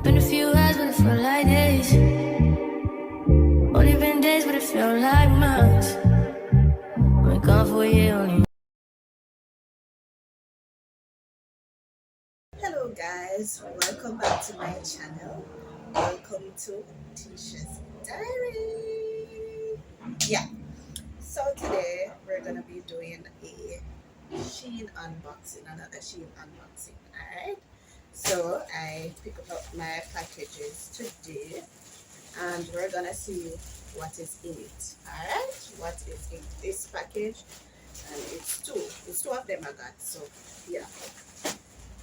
Been a few hours, but it felt like days. Only been days, but it felt like months. Been gone for a year, only. Hello guys, welcome back to my channel. Welcome to Tisha's Diary. Yeah, so today we're gonna be doing a Shein unboxing, another Shein unboxing. Alright. So I picked up my packages today and we're gonna see what is in it. Alright, what is in this package, and it's two of them I got, so yeah.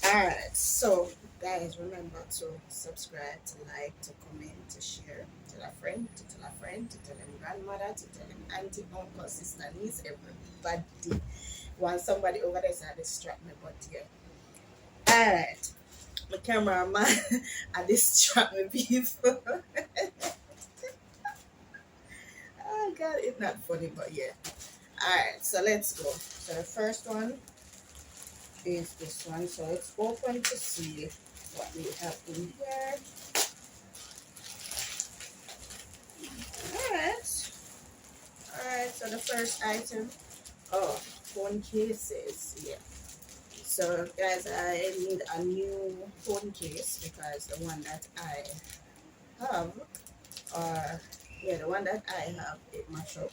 Alright, so guys, remember to subscribe, to like, to comment, to share, to tell a friend, to tell a friend, to tell him grandmother, to tell him auntie, uncle, sister, niece, everybody. Want somebody over there to distract me, but yeah. Alright, the cameraman I distract me people. Oh god, it's not funny, but yeah. Alright, so let's go. So the first one is this one, so it's open to see what we have in here. All right, so the first item, oh, phone cases. Yeah, so guys, I need a new phone case because the one that I have, or yeah, the one that I have, it mashed up.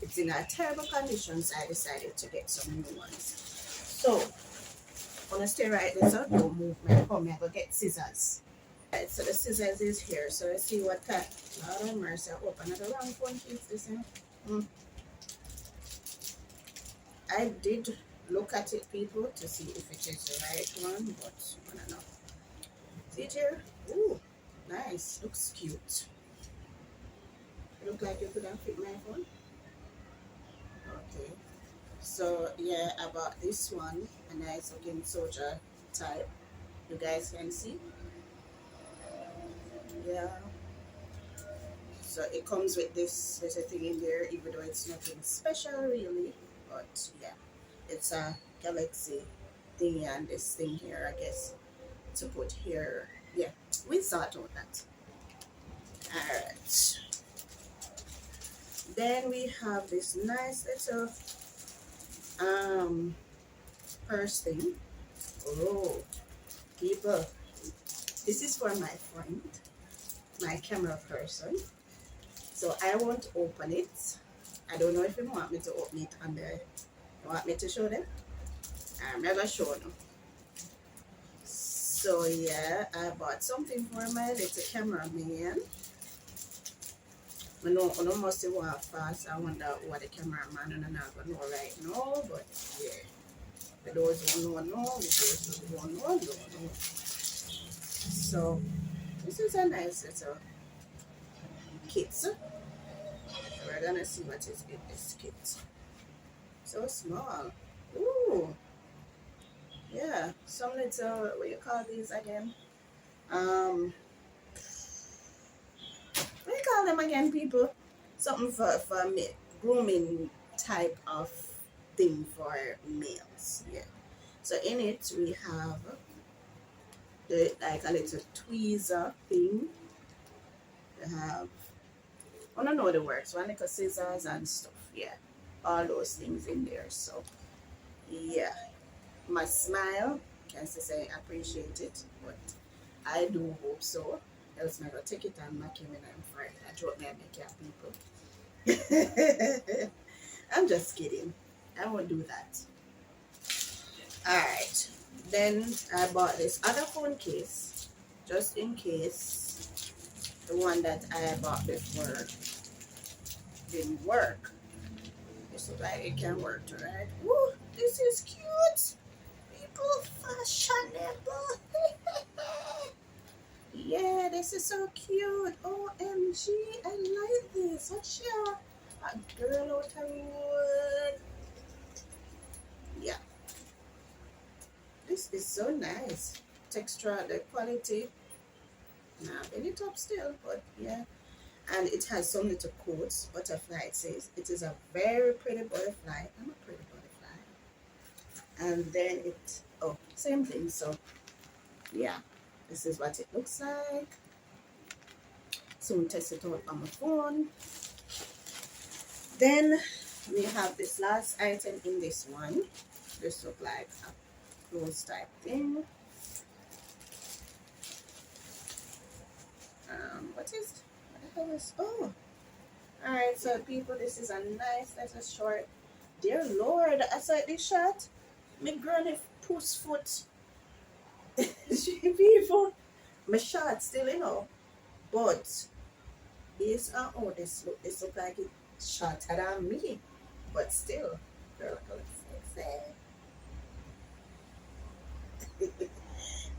It's in a terrible condition, so I decided to get some new ones. So I'm gonna stay right there, so don't move my phone. I'm gonna get scissors. Right, so the scissors is here. So let's see what kind. Lord of mercy, I open the wrong phone case. This thing. I did look at it, people, to see if it is the right one, but I don't know. See it here? Ooh, nice. Looks cute. Look like you could have fit my phone. Okay. So yeah, I bought this one, a nice looking soldier type. You guys can see. Yeah. So it comes with this little thing in there, even though it's nothing special really. But yeah, it's a galaxy thing, and this thing here, I guess, to put here. Yeah, we sort out that. Alright. Then we have this nice little purse thing. Oh, people, this is for my friend, my camera person. So I won't open it. I don't know if you want me to open it on the. You want me to show them? I'm never show them. So yeah, I bought something for my little cameraman. I know must say walk fast. I wonder what the cameraman and I'm not gonna know right now, but yeah. For those who know, for those who don't know, don't know. So this is a nice little kit. So we're gonna see what is in this kit. So small. Ooh. Yeah. Some little, what you call these again? What do you call them again, people? Something for me, grooming type of thing for males. Yeah. So in it we have the like a little tweezer thing. We have, I don't know the words, one like a scissors and stuff. Yeah. All those things in there. So yeah. My smile, can say I appreciate it, but I do hope so. Else I'm gonna take it and make him and I'm afraid. I drop me and make people. I'm just kidding. I won't do that. Alright. Then I bought this other phone case just in case the one that I bought before didn't work. This looks like it can work, right? Woo! This is cute! People, fashionable! Yeah, this is so cute. OMG, I like this. What's your a girl out of wood? Yeah, this is so nice. Texture, the quality. Nah, been it up still, but yeah. And it has some little quotes. Butterfly, it says. It is a very pretty butterfly. I'm a pretty butterfly. And then it, oh, same thing. So, yeah. This is what it looks like. Soon test it out on my phone. Then we have this last item in this one. This look like a clothes type thing. What the hell is, oh, alright, so people, this is a nice little short. Dear Lord, I saw this shot. My granny puss foot. She people. My shot still, but it's oh, this look like it shot at me, but still, girl, looks sexy.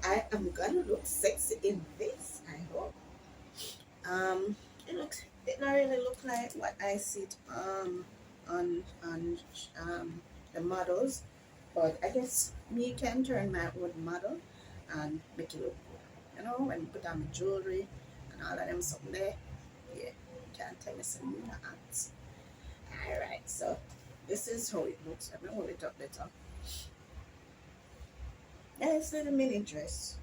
I am gonna look sexy in this, I hope. It not really look like what I see it, on the models, but I guess me can turn my own model and make it look good. When you put on my jewelry and all of them something there, yeah, you can't tell me some acts. Alright, so this is how it looks. Let me hold it up better. Nice little mini dress.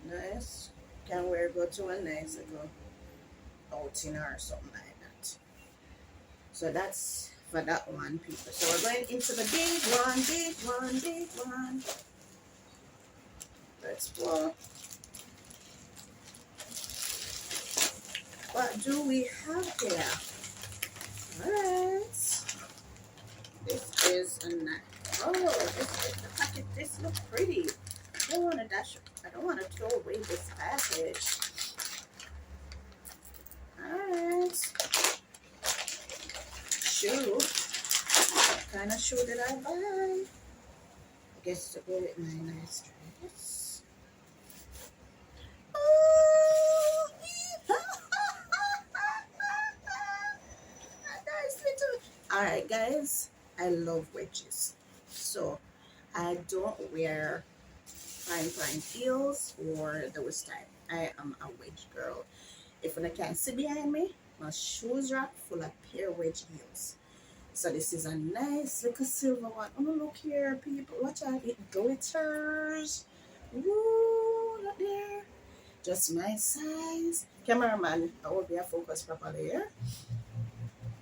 Nice. Can wear go to a nice little outing or something like that. So that's for that one, people. So we're going into the big one. Let's go. What do we have here? Alright. This is a nice. Oh, the packet. This looks pretty. I don't want to throw away this package. Alright. Shoe. What kind of shoe did I buy? I guess to go with my nice dress. Oh, nice little. Alright, guys. I love wedges. So I don't wear fine heels or those type. I am a wedge girl. If you can't see behind me, my shoes rack full of pair wedge heels. So this is a nice little silver one. Oh, look here, people. Watch out, it glitters. Woo, look there. Just my size. Cameraman, I hope you focus properly here.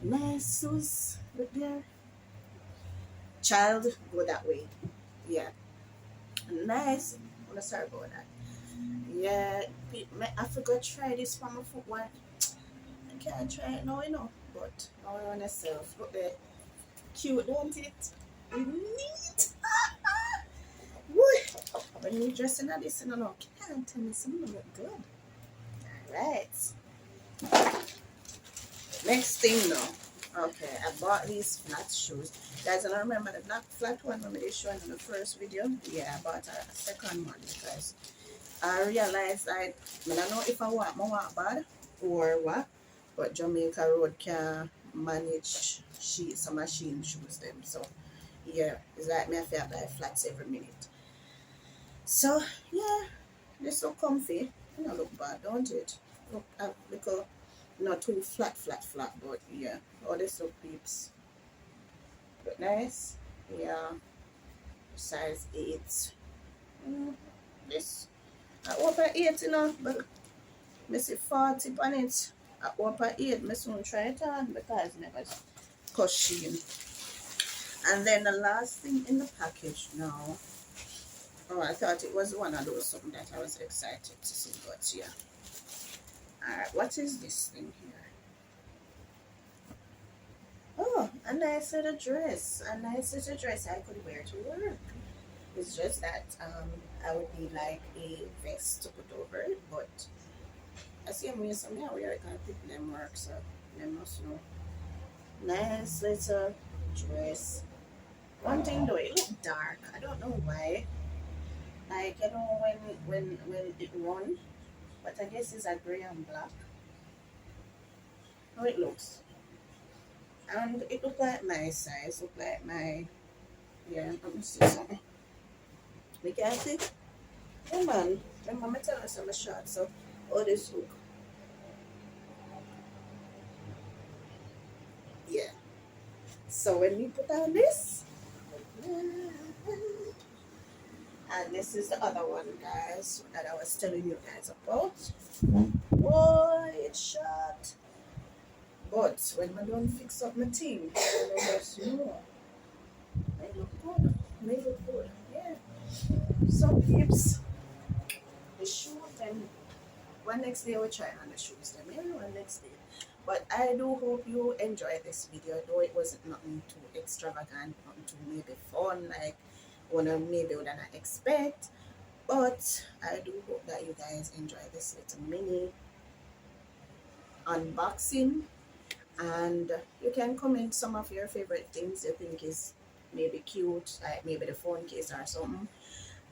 Nice shoes. Look there. Child, go that way. Yeah. Nice. I'm gonna start about that. Yeah, I forgot to try this for my foot one. I can't try it now, but I want myself. Look there. Cute, don't it? Neat. Woo. When you dressing at this, no, can't tell me something look good. Alright. Next thing now. Okay, I bought these flat shoes. Guys, I don't remember the black flat one when we showing in the first video. Yeah, I bought a second one because I realized I don't know if I want more bad or what, but Jamaica Road can manage some Shein shoes them. So yeah, it's like me I feel buy flats every minute. So yeah, this look comfy. It don't look bad, don't it? Look because not too flat, but yeah, all this look peeps. Look nice. Yeah, size 8. This I open 8, but I see 40 on it. I open 8, I soon try it on because I never cut Shein. And then the last thing in the package now. Oh, I thought it was one of those something that I was excited to see, but yeah. Alright, what is this thing here? Oh, a nice little dress. A nice little dress I could wear to work. It's just that I would need like a vest to put over it, but I see I'm wearing something I wear, I can't pick them work, so they must know. Nice little dress. One thing though, it look dark. I don't know why. Like when it run, but I guess it's a gray and black. How it looks. And it look like my size, look like my, yeah, let me see something. We can see. Oh man, remember I tell us I'm short, so all this look. Yeah. So when we put on this, And this is the other one, guys, that I was telling you guys about. Boy, it's shot. But when I don't fix up my team, may look good. May look good. Yeah. So peeps, the shoe then one next day we'll try on the shoes then. Yeah, one next day. But I do hope you enjoy this video, though it wasn't nothing too extravagant, nothing too maybe fun like maybe would not expect. But I do hope that you guys enjoy this little mini unboxing, and you can comment some of your favorite things you think is maybe cute, like maybe the phone case or something.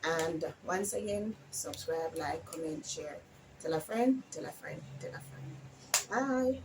And once again, subscribe, like, comment, share, tell a friend, tell a friend, tell a friend. Bye.